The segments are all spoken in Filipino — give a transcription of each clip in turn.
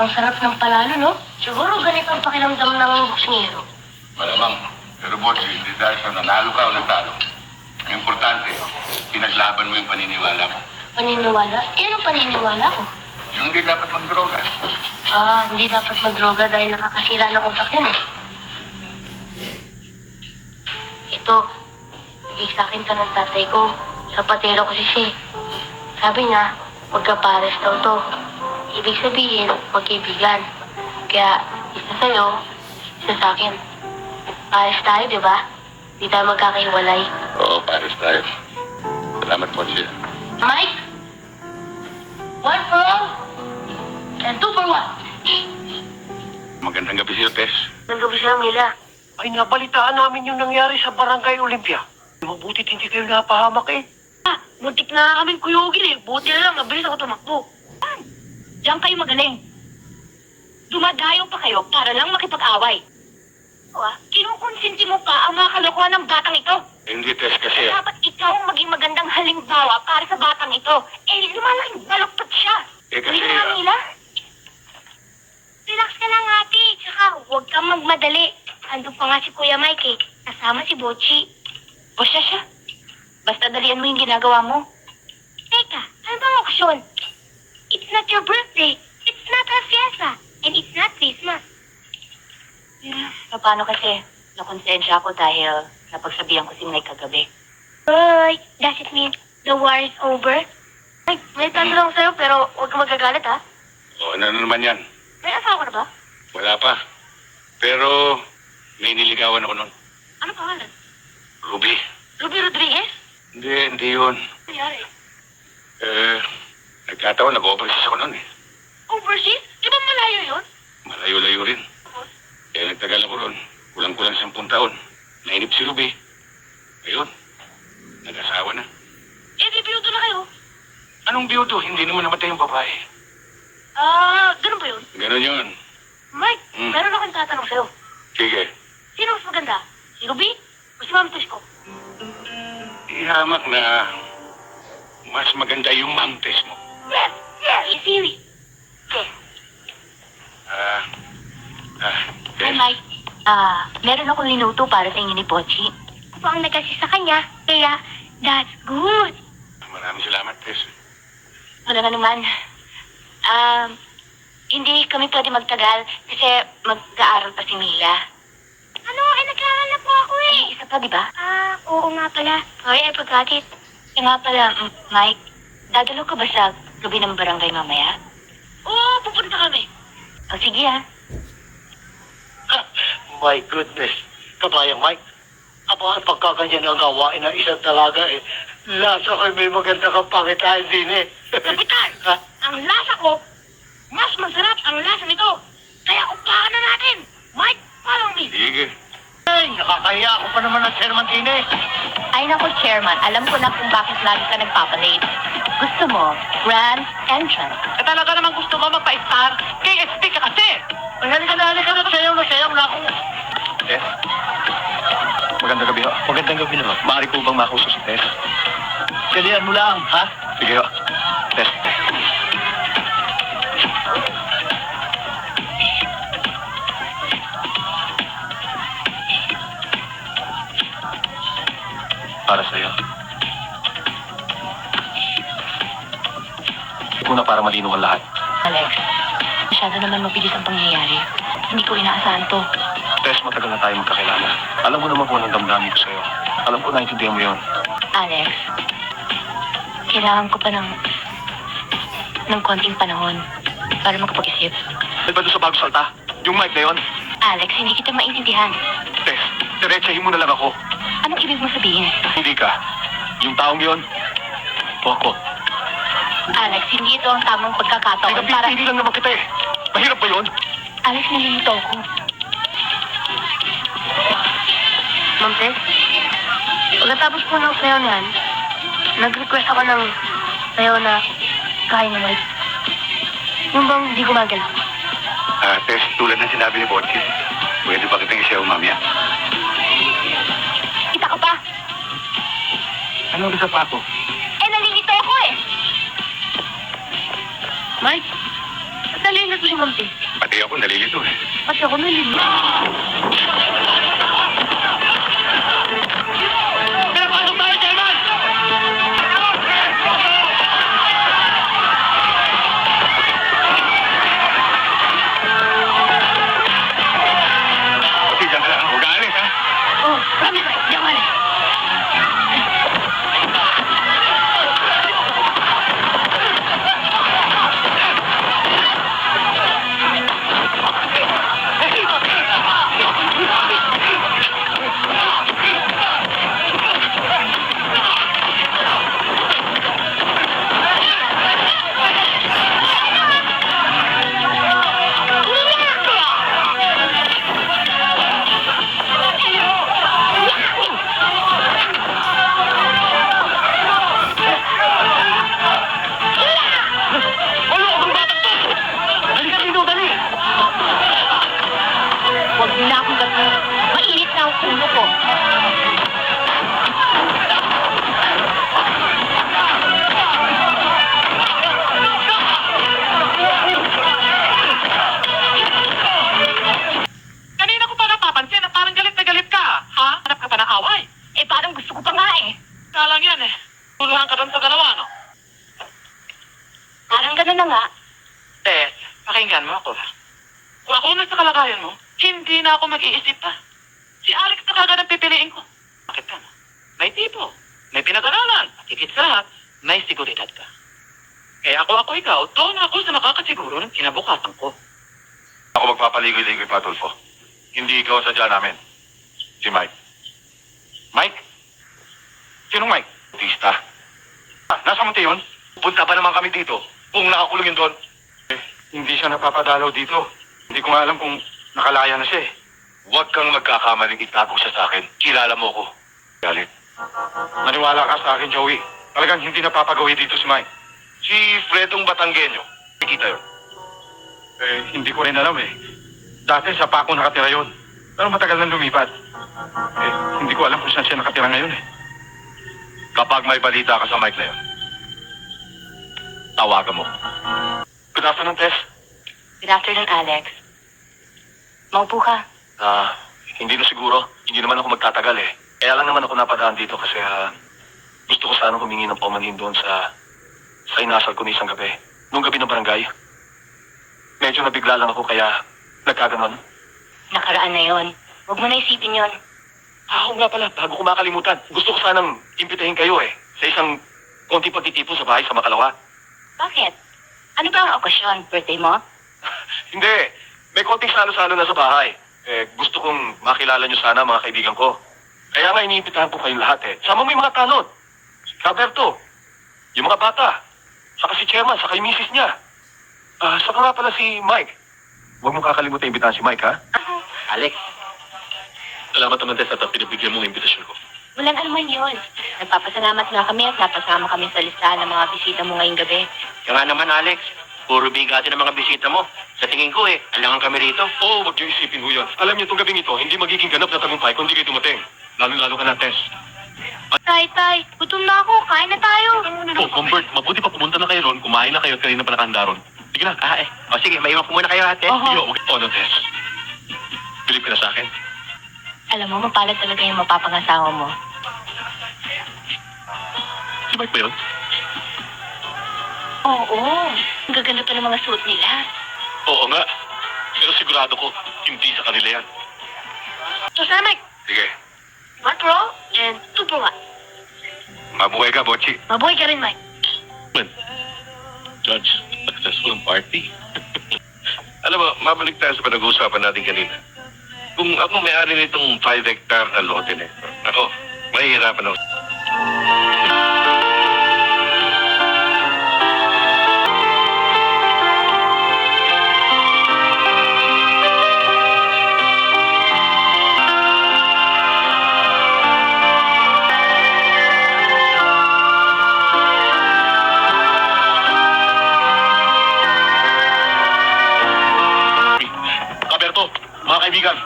Ang sarap ng palalo, no? Siguro ganito ang pakiramdam ng boksingero. Malamang. Pero boss, hindi dahil sa nanalo ka o natalo. Ang importante, pinaglaban mo yung paniniwala mo. Paniniwala? Eh, anong paniniwala ko? Yung hindi dapat magdroga. Hindi dapat magdroga dahil nakakasira ng utak yan, eh. Ito, bigay sa akin ka ng tatay ko. Sapatero kasi siya, eh. Sabi niya, magkapares daw to. Ibig sabihin, magkaibigan. Kaya, isa sa'yo, isa sa akin. Pares tayo, di ba? Di tayo magkakahiwalay. Oo, pares tayo. Salamat po siya. Mike? 1 for all, and 2 for 1. Magandang gabi sa'yo, Tess. Nagabi siya, Mila. Ay, nabalitaan namin yung nangyari sa Barangay Olympia. Mabutit hindi kayo napahamak eh. Muntik na kaming kuyugin, eh. Buti na lang, mabilis ako tumakbo. Diyan kayo magaling. Dumadayo pa kayo para lang makipag-away. Kinukonsinti mo pa ang mga kalokohan ng batang ito. Hindi, Tess, kasi... Dapat ikaw ang maging magandang halimbawa para sa batang ito. Eh, lumalaking baluktot siya. Eh, kasi... Hindi na, Mila. Relax ka lang, ate. Tsaka huwag kang magmadali. Ando pa nga si Kuya Mike eh. Kasama si Bochi. O siya. Basta dalian mo yung ginagawa mo. Teka, ano bang aksyon? It's not your birthday. It's not a fiesta. And it's not Christmas. Paano kasi? Nakonsensya ako dahil napagsabihan ko si Mike kagabi. Boy, does it mean the war is over? Ay, may tanong sa'yo, pero huwag ka magagalit, ha? O, ano naman yan? May asawa ka na ba? Wala pa. Pero, may niligawan ako nun. Ano pangalan? Ruby. Ruby Rodriguez? Hindi yun. Ano nangyari? Nagkataon, nag-overseas ako nun eh. Overseas? Di ba malayo yun? Malayo-layo rin. Nagtagal ako ron. Kulang-kulang 10 taon. Nainip si Ruby. Ayun, nag-asawa na. Eh, di biyudo na kayo. Anong biyudo? Hindi naman namatay yung babae. Ganun ba yun? Ganon yun. Mike, meron akong tatanong sa'yo. Sige. Sino mas maganda? Si Ruby o si Ma'am Tess ko? Ihamak na mas maganda yung mamtes mo. Yes! Yes! Siri. Okay. Hi, Mike. Meron akong linuto para sa inyo ni Bochi. Ako ang nag-assist sa kanya, kaya that's good. Maraming salamat, Tess. Wala na naman. Hindi kami pwede magtagal kasi mag-aaral pa si Mila. Ano? Nag-aaral na po ako eh. Isa pa, di ba? Oo nga pala. Sorry, I forgot it. Kaya nga pala, Mike, dadalo ka ba sa gabi ng barangay mamaya? Oo, pupunta kami. O sige ah. My goodness. Kabayang Mike. Aba, ang pagkaganyan ang gawain ng isang talaga eh. Lasa ko may maganda kang pangitain din eh. Kapitan! Ha? Ang lasa ko, mas masarap ang lasa nito. Kaya upahan na natin. Mike, follow me. Sige. Ay, nakakaya ako pa naman ng Chairman Tine. Ay nako, Chairman. Alam ko na kung bakit lagi ka nagpapalate. Gusto mo, grand entrance. Talaga naman gusto mo magpa-star. KSP ka kasi. Ay, halika na. Sayaw na ako. Tess? Magandang gabi ho. Magandang gabi naman. Maaari po bang makuso si Tess? Kalian mo lang, ha? Sige ho. Tess. Para sa'yo. Ito na para malinaw ang lahat. Alex, masyado naman mabilis ang pangyayari. Hindi ko inaasahan to. Tess, matagal na tayo magkakilala. Alam mo naman kung anong damdamin ko sa'yo. Alam ko naintindihan mo yun. Alex, kailangan ko pa ng konting panahon para makapag-isip. Dahil ba doon sa bago salta? Yung mic na yun? Alex, hindi kita maintindihan. Tess, diretsahin mo na lang ako. Anong ibig mo sabihin? Hindi ka. Yung taong yun, o ako. Alex, hindi ito ang tamang pagkakataon para... Hindi lang naman kita eh. Mahirap ba yun? Alex, nalilito ako. Ma'am Tess, pagkatapos po ng sayo niyan, nag-request ako ng sayo na kain ni Mike. Yung bang di gumagalaw. Tess, tulad ng sinabi ni Bochi, pwede ba kitang isayaw mamaya? Kita ka pa? Ano sa sapato? Nalilito ako eh. Mike, dali na si Ma'am Tess? Pati ako nalilito eh. Pati ako nalilito. Pinapasok tayo, Chairman! Pati dyan ka lang. Huwag ka alis, ha? Oh, promise, Mike. Di ako alis. Halika dito, dali! Huwag niyo na akong gagawin. Mainit na ang ulo ko. Kanina ko pa napapansin na parang galit na galit ka. Ha? Hanap ka pa ng away? Eh, parang gusto ko pa nga eh. Kalang yan eh. Tuluhan ka doon sa dalawa, no? Parang gano'n na nga. Tess, pakinggan mo ako. Kung ako na sa kalagayan mo, hindi na ako mag-iisip pa. Si Alex na kagad ang pipiliin ko. Bakit ka? May tipo, may pinag-aralan, at higit sa lahat, may seguridad ka. Kaya ako ikaw, doon ako sa makakasiguro ng kinabukasan ko. Ako magpapaligoy-ligoy pa, Tulfo. Hindi ikaw sadya namin. Si Mike. Mike? Sinong Mike? Bautista. Nasa Monte yun? Punta pa naman kami dito. Kung nakakulong yun doon. Hindi siya napapadalaw dito. Hindi ko nga alam kung nakalaya na siya eh. Huwag kang magkakamaling itago siya sa akin. Kilala mo ko. Galit. Maniwala ka sa akin, Joey. Talagang hindi napapagawi dito si Mike. Si Fredong Batanggenyo. Nakikita yun. Hindi ko rin alam eh. Dati sa Paco nakatira yun. Pero matagal nang lumipat. Hindi ko alam kung saan siya nakatira ngayon eh. Kapag may balita ka sa Mike na yun, tawagan mo. Good afternoon, Tess. Good afternoon, Alex. Maupo ka. Hindi na siguro. Hindi naman ako magtatagal eh. Kaya lang naman ako napadaan dito kasi gusto ko sana humingi ng paumanhin doon sa inasal ko ni isang gabi. Nung gabi ng barangay. Medyo nabigla lang ako kaya nagkaganon. Nakaraan na yon. Huwag mo na isipin yon. Oo nga pala, bago ko makalimutan. Gusto ko sanang imbitahin kayo eh. Sa isang konti pagtitipon sa bahay sa Makalawa. Bakit? Ano ba ang okasyon? Birthday mo? Hindi. May konting salo-salo na sa bahay. Gusto kong makilala nyo sana mga kaibigan ko. Kaya nga iniimbitahan ko kayong lahat eh. Sama mo yung mga tanod. Si Roberto. Yung mga bata. Saka si Chairman, saka yung misis niya. Saka nga pala si Mike. Huwag mo kakalimutan imbitahan si Mike, ha? Alex, salamat naman Tess at pinabigyan mo ng imbitasyon ko. Walang anuman yun. Nagpapasalamat nga kami at napasama kami sa listahan ng mga bisita mo ngayong gabi. Kaya nga naman Alex, puro bigati ng mga bisita mo. Sa tingin ko alangan kami rito. Oo, huwag niyo isipin ho yun. Alam niyo, itong gabing ito, hindi magiging ganap na tagumpay kung hindi kayo dumating. Lalo-lalo ka na, Tess. Tay, gutom na ako. Kain na tayo. Oh, Convert, mabuti pa pumunta na kayo ron. Kumain na kayo at kanina pa nakahanda ron. Sige na. O sige, maiwan ko muna kayo ate. Sige, okay. No, Tess. Bilip ka na sa akin. Alam mo, mapalad talaga yung mapapangasawa mo. Si Mike ba yun? Oo. Ang gaganda pa ng mga suot nila. Oo nga. Pero sigurado ko, hindi sa kanila yan. So, Sir Mike, Sige, 1 pro and 2 pro nga. mabuhay ka, Bochi. Mabuhay ka rin, Mike. Man, Judge, successful ang party. Alam mo, mabalik tayo sa pinag-uusapan natin kanina. Kung ako may-ari nitong 5 hectare na lote na ito, ako, mahihirapan ako. Roberto, mga kaibigan,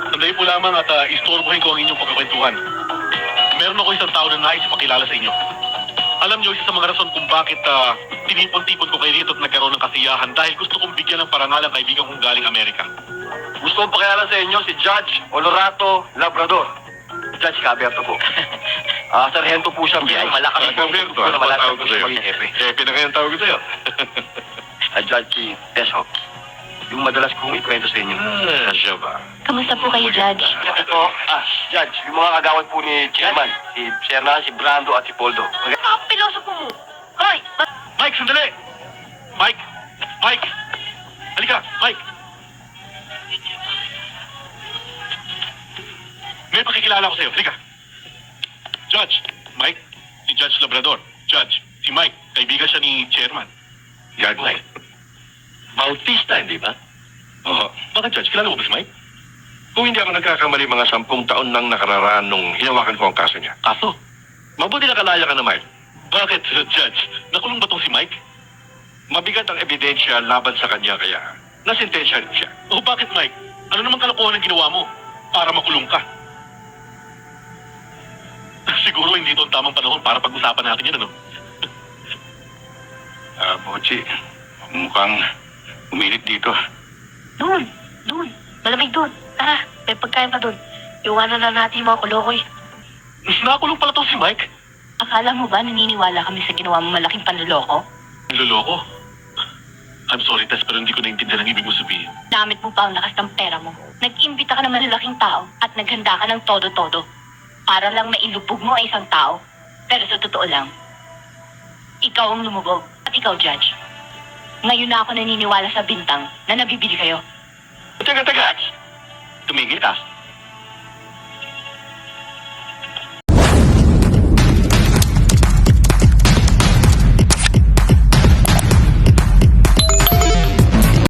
sandali po lamang at istorbohin ko ang inyong pagkakwentuhan. Meron ako isang tao na nais ipakilala sa inyo. Alam niyo, isa sa mga rason kung bakit tinipon-tipon ko kay Rito at nagkaroon ng kasiyahan dahil gusto kong bigyan ng parangal ang kaibigan kong galing Amerika. Gusto kong pakialam sa inyo si Judge Honorato Labrador. Judge Caberto po. Sarhento po siya. Ay, malakas po. Caberto, Gusto na ano ba malakas tawag ko po sa'yo? maging hepe. Hepe na kayang tawag ko sa'yo. Judge si Tesho. Yung madalas kong ikwento sa inyo. Siya ba? Kamusta po kayo, Judge? Ito, Judge, yung mga kagawad po ni Chairman, si Sernan, si Brando at si Poldo. Ang pilosopo mo. Hoy! Mike, sandali! Mike! Mike! Halika, Mike! May pakikilala ko sa'yo. Halika. Judge, Mike, si Judge Labrador. Judge, si Mike, kaibigan siya ni Chairman. Yard Mike. Bautista, hindi ba? Oo. Bakit, Judge? Kilala mo ba si Mike? Kung hindi ako nagkakamali, mga 10 taon nang nakararaan nung hinawakan ko ang kaso niya. Kaso? Mabuti nakalaya ka na, Mike. Bakit, Judge? Nakulong ba tong si Mike? Mabigat ang ebidensya laban sa kanya kaya nasintensya rin siya. O bakit, Mike? Ano naman kalokohan ang ginawa mo para makulong ka? Siguro hindi ito ang tamang panahon para pag-usapan natin yan, ano? Bochi, mukhang umilit dito. Doon. Malamig doon. Tara, may pagkain pa doon. Iwanan na natin yung mga kulokoy. Nakulong pala tong si Mike. Akala mo ba naniniwala kami sa ginawa mo malaking panloloko? Niloloko. I'm sorry, Tess, pero hindi ko naintindihan ang ibig mo sabihin. Namit mo pa ang lakas ng pera mo. Nag-imbita ka ng malalaking tao at naghanda ka ng todo-todo. Para lang mailubog mo ang isang tao. Pero sa totoo lang, ikaw ang lumubog at ikaw, Judge. Ngayon na ako naniniwala sa bintang na nabibili kayo. Teka! Tumigil ka.